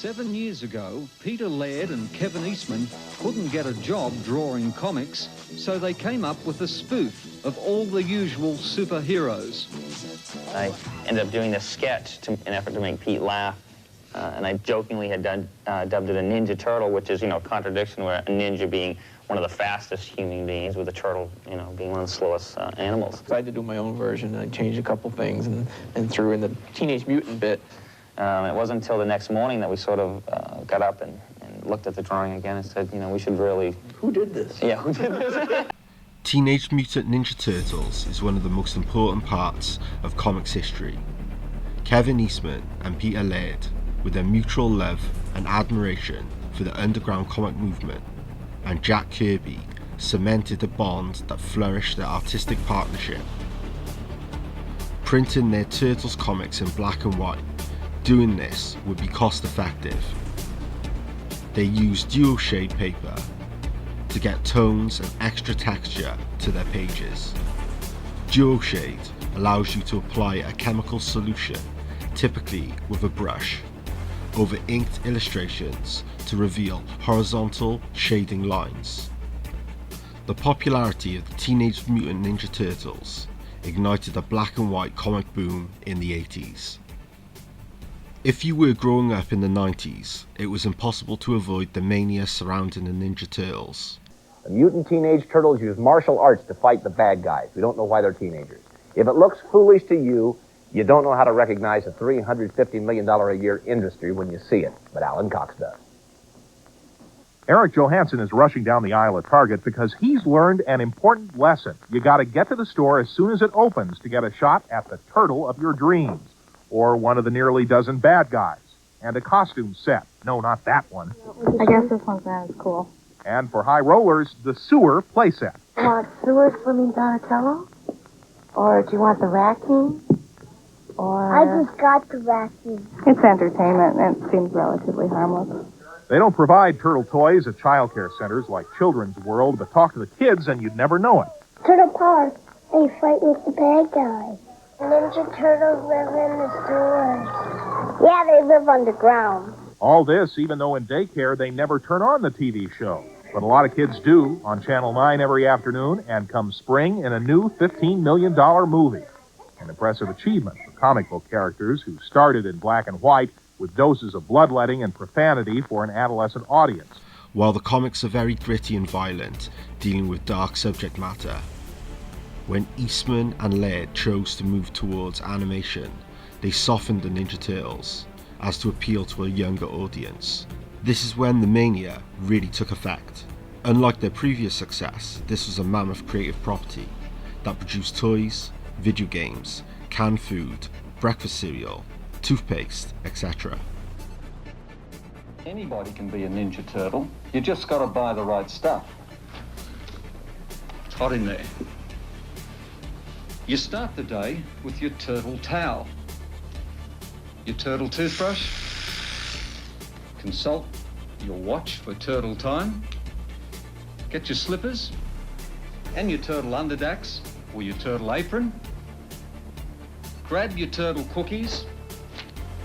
7 years ago, Peter Laird and Kevin Eastman couldn't get a job drawing comics, so they came up with a spoof of all the usual superheroes. I ended up doing this sketch in an effort to make Pete laugh, and I jokingly had dubbed it a Ninja Turtle, which is, a contradiction where a ninja being one of the fastest human beings with a turtle, being one of the slowest animals. I had to do my own version. I changed a couple things and threw in the Teenage Mutant bit. It wasn't until the next morning that we sort of got up and looked at the drawing again and said, we should really... Who did this? Yeah, who did this? Teenage Mutant Ninja Turtles is one of the most important parts of comics history. Kevin Eastman and Peter Laird, with their mutual love and admiration for the underground comic movement, and Jack Kirby, cemented a bond that flourished their artistic partnership. Printing their Turtles comics in black and white, doing this would be cost effective. They used dual shade paper to get tones and extra texture to their pages. Dual shade allows you to apply a chemical solution, typically with a brush, over inked illustrations to reveal horizontal shading lines. The popularity of the Teenage Mutant Ninja Turtles ignited a black and white comic boom in the 80s. If you were growing up in the 90s, it was impossible to avoid the mania surrounding the Ninja Turtles. The mutant teenage turtles use martial arts to fight the bad guys. We don't know why they're teenagers. If it looks foolish to you, you don't know how to recognize a $350 million a year industry when you see it, but Alan Cox does. Eric Johansson is rushing down the aisle at Target because he's learned an important lesson. You got to get to the store as soon as it opens to get a shot at the turtle of your dreams, or one of the nearly dozen bad guys, and a costume set. No, not that one. I guess this one's not as cool. And for high rollers, the sewer playset. Want sewer swimming Donatello? Or do you want the racking? Or... I just got the racking. It's entertainment, and it seems relatively harmless. They don't provide turtle toys at child care centers like Children's World, but talk to the kids and you'd never know it. Turtle Park, they fight with the bad guys. Ninja Turtles live in the sewers. Yeah, they live underground. All this, even though in daycare they never turn on the TV show. But a lot of kids do on Channel 9 every afternoon, and come spring in a new $15 million movie. An impressive achievement for comic book characters who started in black and white with doses of bloodletting and profanity for an adolescent audience. While the comics are very gritty and violent, dealing with dark subject matter, when Eastman and Laird chose to move towards animation, they softened the Ninja Turtles as to appeal to a younger audience. This is when the mania really took effect. Unlike their previous success, this was a mammoth creative property that produced toys, video games, canned food, breakfast cereal, toothpaste, etc. Anybody can be a Ninja Turtle. You just got to buy the right stuff. It's hot in there. You start the day with your turtle towel, your turtle toothbrush, consult your watch for turtle time, get your slippers and your turtle underdacks or your turtle apron, grab your turtle cookies,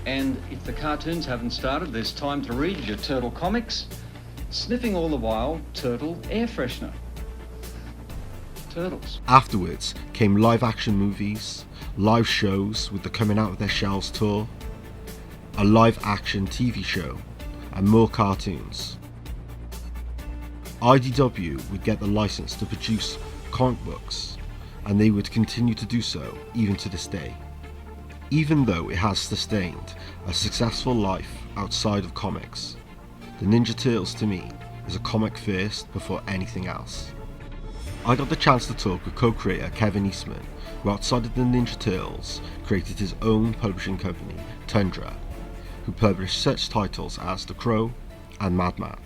and if the cartoons haven't started, there's time to read your turtle comics, sniffing all the while turtle air freshener. Turtles. Afterwards came live action movies, live shows with the Coming Out of Their Shells tour, a live action TV show, and more cartoons. IDW would get the license to produce comic books, and they would continue to do so even to this day. Even though it has sustained a successful life outside of comics, the Ninja Turtles to me is a comic first before anything else. I got the chance to talk with co-creator Kevin Eastman, who outside of the Ninja Turtles created his own publishing company, Tundra, who published such titles as The Crow and Madman.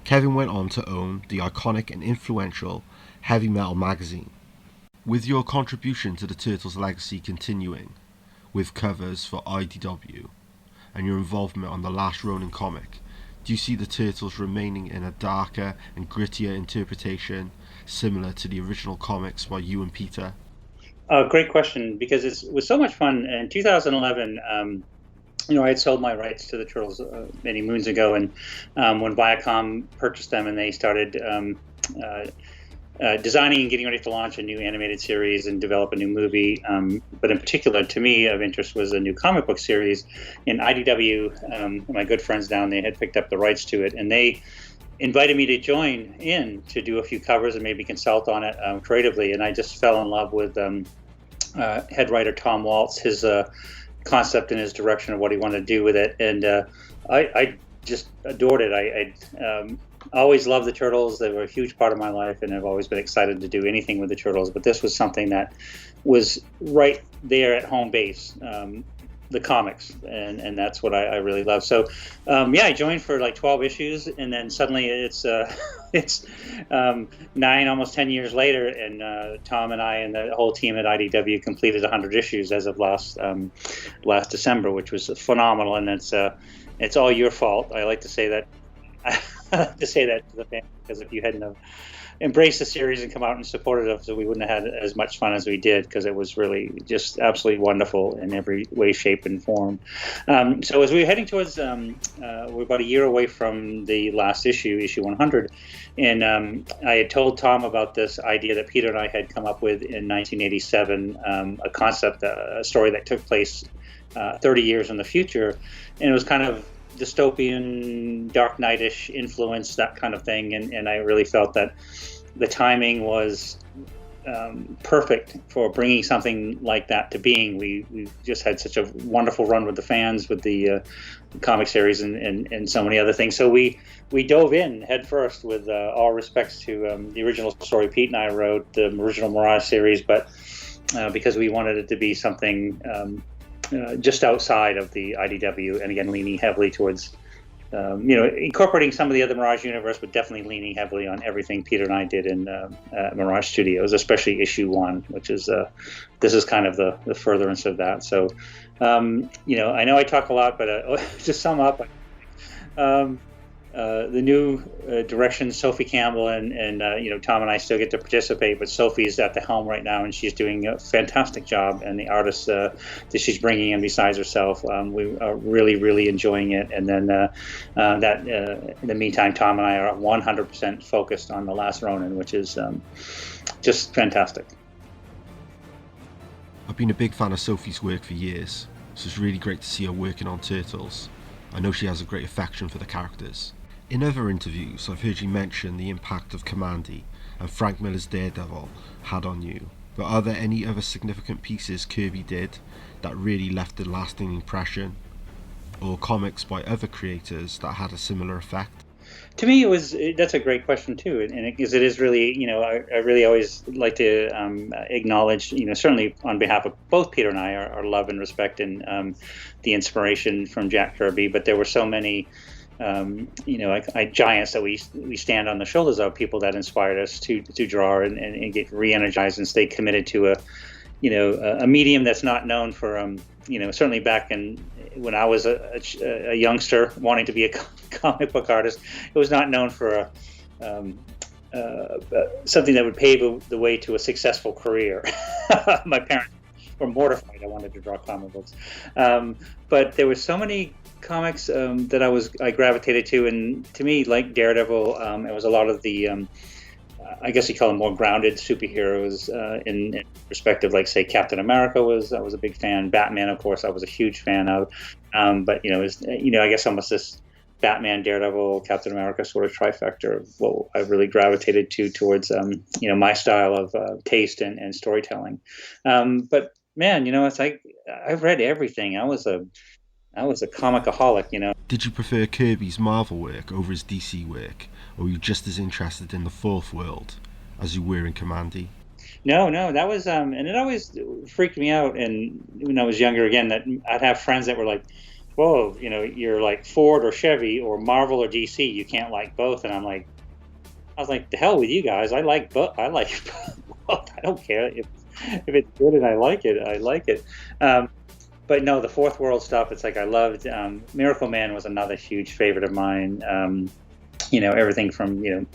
Kevin went on to own the iconic and influential Heavy Metal magazine. With your contribution to the Turtles' legacy continuing, with covers for IDW, and your involvement on the Last Ronin comic, do you see the Turtles remaining in a darker and grittier interpretation, similar to the original comics by you and Peter? Great question, because it was so much fun. In 2011, I had sold my rights to the Turtles many moons ago, and when Viacom purchased them and they started designing and getting ready to launch a new animated series and develop a new movie, but in particular to me of interest was a new comic book series. In IDW, my good friends down there had picked up the rights to it, and they invited me to join in to do a few covers and maybe consult on it creatively. And I just fell in love with head writer Tom Waltz, his concept and his direction of what he wanted to do with it. And I just adored it. I always loved the Turtles. They were a huge part of my life, and I've always been excited to do anything with the Turtles. But this was something that was right there at home base, the comics, and that's what I really love. So I joined for like 12 issues, and then suddenly it's 9, almost 10 years later, and Tom and I and the whole team at IDW completed 100 issues as of last December, which was phenomenal. And it's all your fault. I like to say that. To say that to the fans, because if you hadn't have embraced the series and come out and supported us, we wouldn't have had as much fun as we did, because it was really just absolutely wonderful in every way, shape, and form. So as we were heading towards, we're about a year away from the last issue 100, and I had told Tom about this idea that Peter and I had come up with in 1987, a concept, a story that took place 30 years in the future, and it was kind of dystopian, Dark Knight-ish influence, that kind of thing, and I really felt that the timing was perfect for bringing something like that to being. We just had such a wonderful run with the fans, with the comic series and so many other things. So we dove in head first with all respects to the original story Pete and I wrote, the original Mirage series, but because we wanted it to be something just outside of the IDW, and again leaning heavily towards incorporating some of the other Mirage universe, but definitely leaning heavily on everything Peter and I did in Mirage Studios, especially issue 1, which is this is kind of the furtherance of that. So I know I talk a lot, but to sum up, the new direction, Sophie Campbell and Tom and I still get to participate, but Sophie's at the helm right now, and she's doing a fantastic job. And the artists that she's bringing in besides herself, we are really, really enjoying it. And then in the meantime, Tom and I are 100% focused on The Last Ronin, which is just fantastic. I've been a big fan of Sophie's work for years, so it's really great to see her working on Turtles. I know she has a great affection for the characters. In other interviews, I've heard you mention the impact of Commandy and Frank Miller's Daredevil had on you, but are there any other significant pieces Kirby did that really left a lasting impression, or comics by other creators that had a similar effect? To me, that's a great question too, and because it is really, I really always like to acknowledge, certainly on behalf of both Peter and I, our love and respect and the inspiration from Jack Kirby. But there were so many, giants that we stand on the shoulders of, people that inspired us to draw and get re-energized and stay committed to a medium that's not known for, certainly back when I was a youngster wanting to be a comic book artist, it was not known for something that would pave the way to a successful career. My parents were mortified I wanted to draw comic books, but there were so many comics that I gravitated to, and to me, like Daredevil, it was a lot of the I guess you call them more grounded superheroes in perspective, like say Captain America I was a big fan. Batman, of course, I was a huge fan of, but I guess almost this Batman, Daredevil, Captain America sort of trifecta of what I really gravitated towards my style of taste and storytelling. But man, it's like I've read everything. I was a comicaholic. Did you prefer Kirby's Marvel work over his DC work, or were you just as interested in the fourth world as you were in Commandy? No, that was and it always freaked me out. And when I was younger, again, that I'd have friends that were like, "Whoa, you're like Ford or Chevy or Marvel or DC. You can't like both." And I was like, "The hell with you guys! I like both. I like both. I don't care if it's good and I like it. I like it." But no, the fourth world stuff, it's like I loved. Miracle Man was another huge favorite of mine. Everything from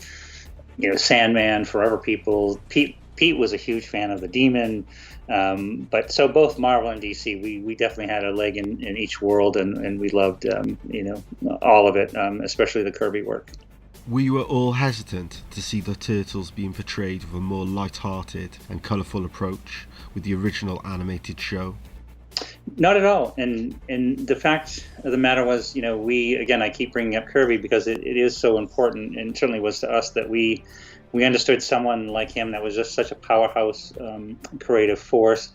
Sandman, Forever People. Pete was a huge fan of the Demon. But so both Marvel and DC, we definitely had a leg in each world, and we loved all of it, especially the Kirby work. We were all hesitant to see the Turtles being portrayed with a more light-hearted and colourful approach with the original animated show. Not at all. And the fact of the matter was, I keep bringing up Kirby because it is so important, and certainly was to us, that we understood someone like him that was just such a powerhouse creative force,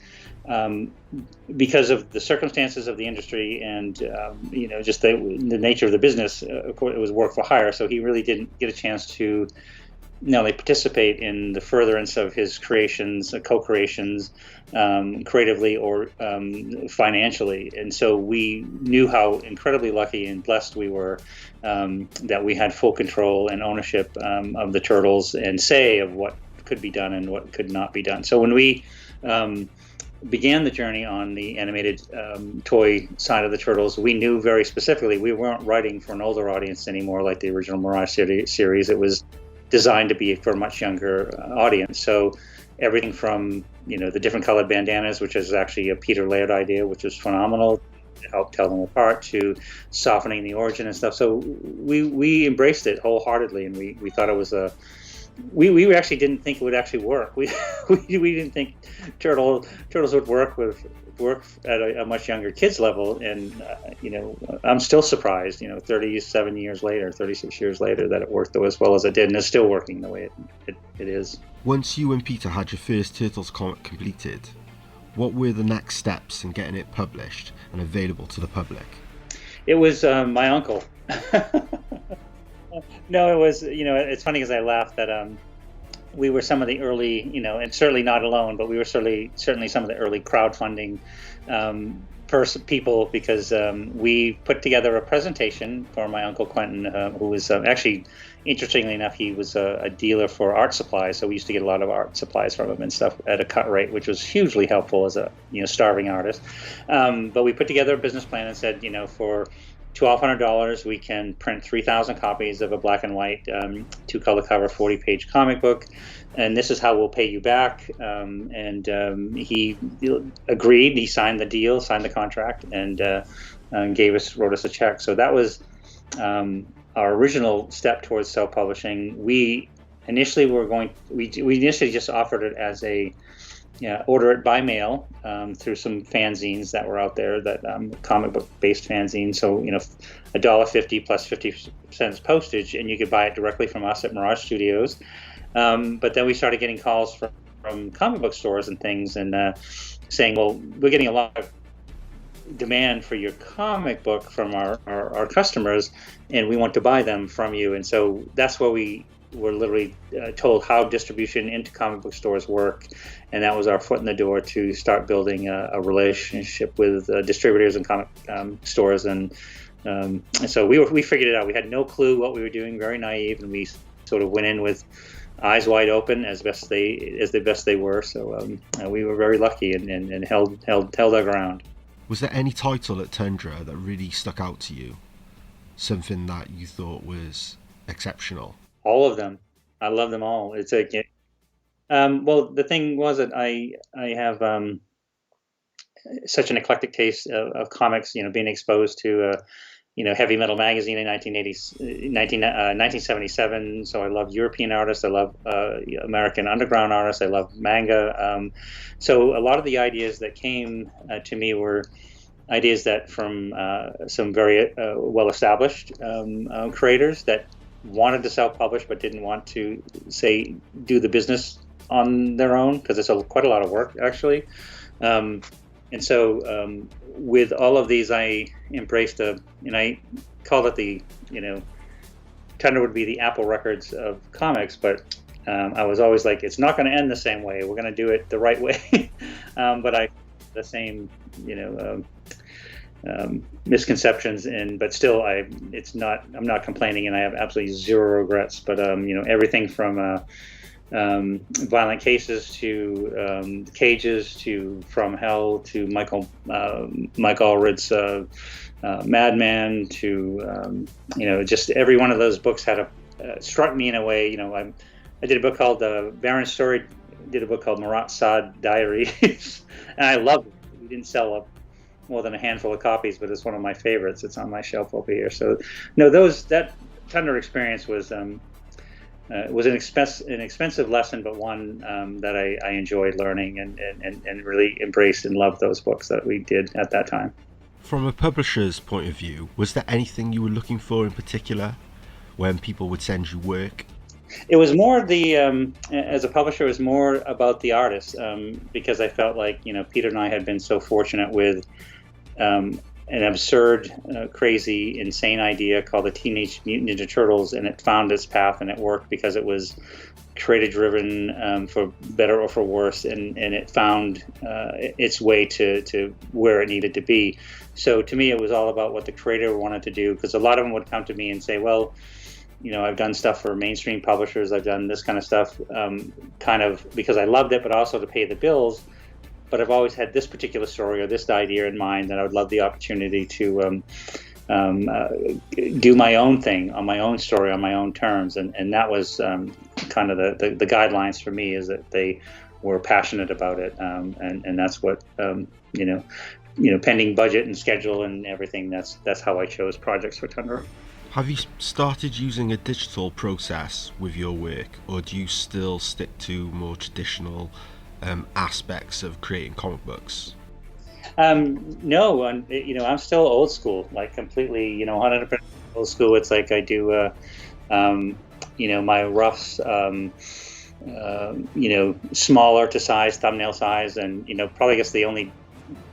because of the circumstances of the industry and just the nature of the business. Of course, it was work for hire, so he really didn't get a chance to not only participate in the furtherance of his creations, co-creations, creatively or financially. And so we knew how incredibly lucky and blessed we were, that we had full control and ownership of the Turtles and say of what could be done and what could not be done. So when we began the journey on the animated toy side of the Turtles, we knew very specifically we weren't writing for an older audience anymore like the original Mirage series. It was designed to be for a much younger audience. So everything from the different colored bandanas, which is actually a Peter Laird idea, which was phenomenal to help tell them apart, to softening the origin and stuff. So we embraced it wholeheartedly, and we thought it was we actually didn't think it would actually work. We didn't think Turtles would work at a much younger kids level, and I'm still surprised 37 years later, 36 years later, that it worked as well as it did, and it's still working the way it is. Once you and Peter had your first Turtles comic completed, what were the next steps in getting it published and available to the public? It was my uncle. No, it was, it's funny because I laugh that we were some of the early, and certainly not alone, but we were certainly some of the early crowdfunding people, because we put together a presentation for my Uncle Quentin, who was actually, interestingly enough, he was a dealer for art supplies, so we used to get a lot of art supplies from him and stuff at a cut rate, which was hugely helpful as a starving artist. But we put together a business plan and said, for $1,200, we can print 3,000 copies of a black and white, 2-color cover, 40-page comic book, and this is how we'll pay you back. He agreed. He signed the deal, signed the contract, and wrote us a check. So that was our original step towards self-publishing. We initially just offered it as a order it by mail through some fanzines that were out there, that comic book based fanzines. So $1.50 plus 50 cents postage, and you could buy it directly from us at Mirage Studios. But then we started getting calls from comic book stores and things, and saying, well, we're getting a lot of demand for your comic book from our customers, and we want to buy them from you. And so that's where we were literally told how distribution into comic book stores work, and that was our foot in the door to start building a relationship with distributors and comic stores. And so we figured it out. We had no clue what we were doing, very naive, and we sort of went in with eyes wide open as best they were. So we were very lucky and held our ground. Was there any title at Tundra that really stuck out to you? Something that you thought was exceptional? All of them. I love them all. It's well, the thing was that I have such an eclectic taste of comics, being exposed to Heavy Metal magazine in 1977. So I love European artists. I love American underground artists. I love manga. So a lot of the ideas that came to me were ideas that from some very well-established creators that wanted to self-publish but didn't want to, say, do the business on their own, because it's quite a lot of work, actually. And so with all of these, I embraced and I called it Tundra would be the Apple Records of comics, but I was always like, it's not going to end the same way. We're going to do it the right way. But the same, misconceptions, but still I'm not complaining, and I have absolutely zero regrets. But everything from Violent Cases to Cages to From Hell to Mike Allred's Madman to just every one of those books had struck me in a way. I did a book called Baron's Story did a book called Mirage Diaries, and I loved it. We didn't sell more than a handful of copies, but it's one of my favorites. It's on my shelf over here. So, no, that Tundra experience was an expensive lesson, but one that I enjoyed learning and really embraced and loved those books that we did at that time. From a publisher's point of view, was there anything you were looking for in particular when people would send you work? It was more as a publisher, it was more about the artist, because I felt like, Peter and I had been so fortunate with an absurd, crazy, insane idea called the Teenage Mutant Ninja Turtles, and it found its path and it worked because it was creative driven, for better or for worse, and it found its way to where it needed to be. So to me, it was all about what the creator wanted to do, because a lot of them would come to me and say, well, I've done stuff for mainstream publishers, I've done this kind of stuff, kind of because I loved it, but also to pay the bills. But I've always had this particular story or this idea in mind that I would love the opportunity to do my own thing on my own story on my own terms, and that was kind of the guidelines for me, is that they were passionate about it, and that's what pending budget and schedule and everything. That's how I chose projects for Tundra. Have you started using a digital process with your work, or do you still stick to more traditional aspects of creating comic books? No, I'm still old school, like completely, 100% old school. It's like I do, my roughs, smaller to size, thumbnail size, and probably I guess the only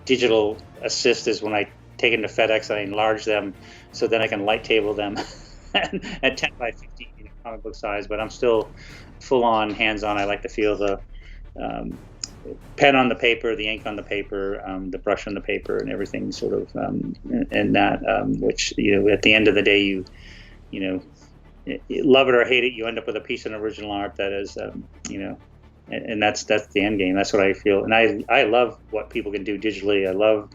digital assist is when I take them to FedEx, I enlarge them so then I can light table them at 10 by 15 comic book size. But I'm still full on, hands on. I like to feel the pen on the paper, the ink on the paper, the brush on the paper, and everything sort of, and that, which, at the end of the day, you love it or hate it, you end up with a piece of original art that is, and that's the end game. That's what I feel. And I love what people can do digitally. I love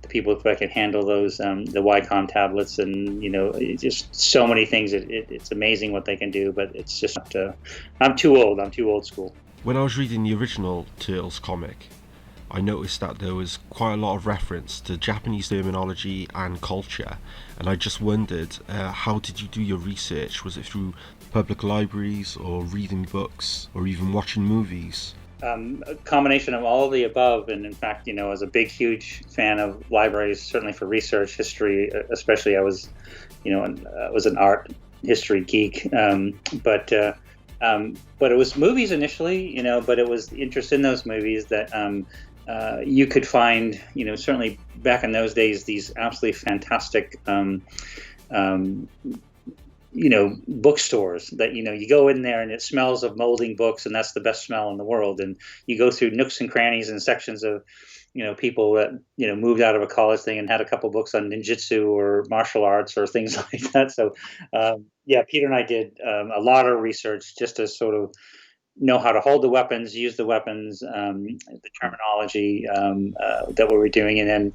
the people that can handle those, the Viacom tablets, and, just so many things. It's amazing what they can do, but it's just, I'm too old. I'm too old school. When I was reading the original Turtles comic, I noticed that there was quite a lot of reference to Japanese terminology and culture, and I just wondered, how did you do your research? Was it through public libraries, or reading books, or even watching movies? A combination of all of the above, and in fact, as a big, huge fan of libraries, certainly for research, history, especially. I was an art history geek, but it was movies initially, but it was the interest in those movies that you could find, certainly back in those days, these absolutely fantastic, bookstores that, you go in there and it smells of molding books, and that's the best smell in the world. And you go through nooks and crannies and sections of, people that, moved out of a college thing and had a couple books on ninjutsu or martial arts or things like that. So, Peter and I did a lot of research just to sort of know how to hold the weapons, use the weapons, the terminology that we were doing. And then,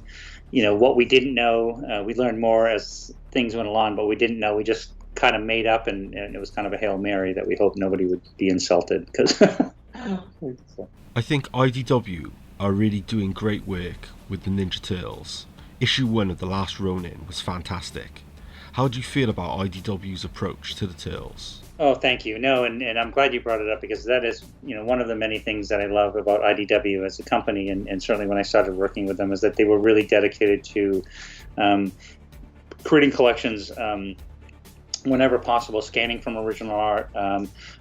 what we didn't know, we learned more as things went along, but we didn't know, we just kind of made up, and it was kind of a Hail Mary that we hope nobody would be insulted. Because I think IDW are really doing great work with the Ninja Turtles. Issue 1 of The Last Ronin was fantastic. How do you feel about IDW's approach to the Turtles? Oh, thank you. No, and I'm glad you brought it up, because that is, one of the many things that I love about IDW as a company, and certainly when I started working with them, is that they were really dedicated to creating collections whenever possible, scanning from original art,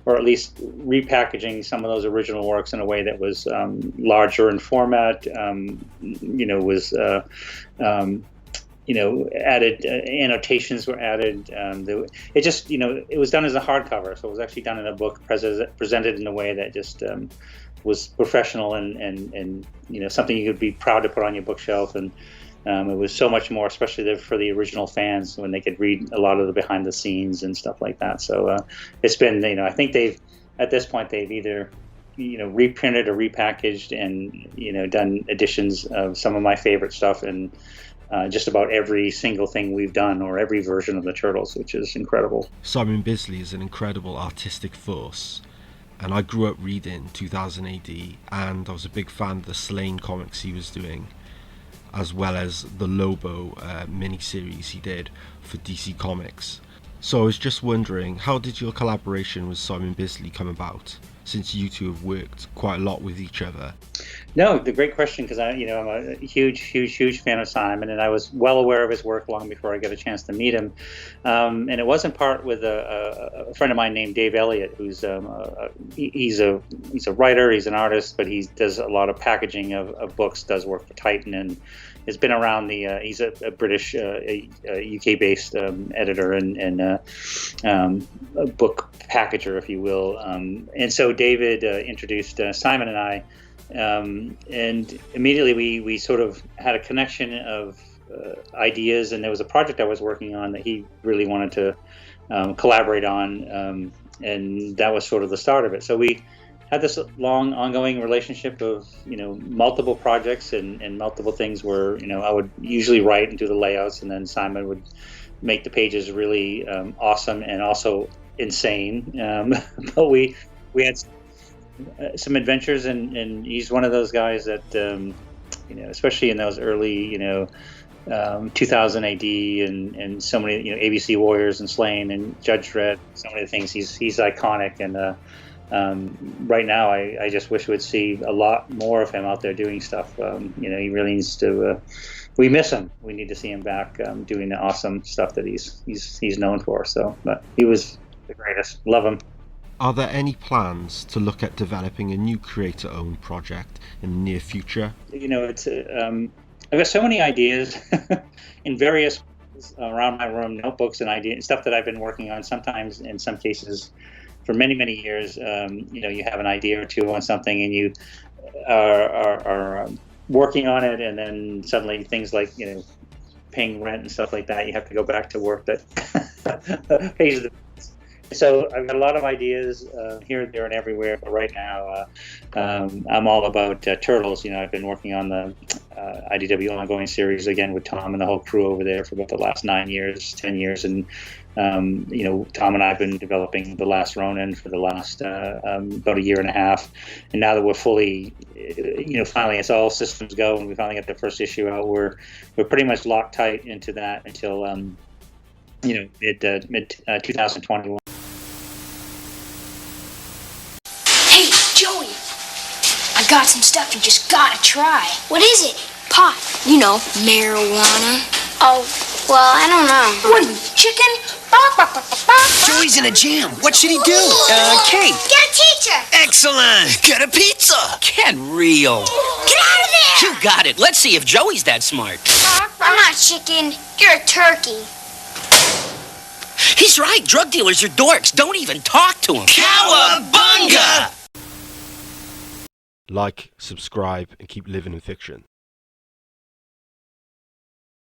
or at least repackaging some of those original works in a way that was larger in format, was added annotations were added. It just, it was done as a hardcover, so it was actually done in a book, presented in a way that just was professional and something you could be proud to put on your bookshelf. And it was so much more, especially for the original fans, when they could read a lot of the behind the scenes and stuff like that. So it's been, I think at this point they've either reprinted or repackaged and done editions of some of my favorite stuff, and just about every single thing we've done, or every version of the Turtles, which is incredible. Simon Bisley is an incredible artistic force. and I grew up reading 2000 AD, and I was a big fan of the Slain comics he was doing, as well as the Lobo mini-series he did for DC Comics. So I was just wondering, how did your collaboration with Simon Bisley come about, since you two have worked quite a lot with each other? No, the great question, because I'm a huge fan of Simon, and I was well aware of his work long before I got a chance to meet him. And it was in part with a friend of mine named Dave Elliott, who's he's a writer, he's an artist, but he does a lot of packaging of books, does work for Titan, and has been around he's a British, UK-based editor and a book packager, if you will. And so David introduced Simon and I, and immediately we sort of had a connection of ideas, and there was a project I was working on that he really wanted to collaborate on, and that was sort of the start of it. So we had this long ongoing relationship of multiple projects and multiple things where I would usually write and do the layouts, and then Simon would make the pages really awesome and also insane. But we had some adventures, and he's one of those guys that especially in those early 2000 AD and so many ABC Warriors and Slain and Judge Dredd, so many things. He's iconic, and right now I just wish we'd see a lot more of him out there doing stuff. He really needs to. We miss him. We need to see him back doing the awesome stuff that he's known for. So, but he was the greatest. Love him. Are there any plans to look at developing a new creator-owned project in the near future? It's I've got so many ideas in various around my room, notebooks and ideas, stuff that I've been working on. Sometimes, in some cases, for many years, you have an idea or two on something, and you are working on it, and then suddenly things like paying rent and stuff like that, you have to go back to work that pays the. So I've got a lot of ideas here, there, and everywhere. But right now, I'm all about Turtles. I've been working on the IDW ongoing series again with Tom and the whole crew over there for about the last 10 years. And, Tom and I have been developing the Last Ronin for the last about a year and a half. And now that we're fully, finally it's all systems go, and we finally got the first issue out, we're pretty much locked tight into that until, mid 2021. Hey, Joey, I got some stuff you just gotta try. What is it? Pot. Marijuana. Oh, well, I don't know. What are you, chicken? Joey's in a jam. What should he do? Kate. Get a teacher. Excellent. Get a pizza. Get real. Get out of there. You got it. Let's see if Joey's that smart. I'm not chicken. You're a turkey. He's right. Drug dealers are dorks. Don't even talk to them. Cowabunga! Like, subscribe, and keep living in fiction.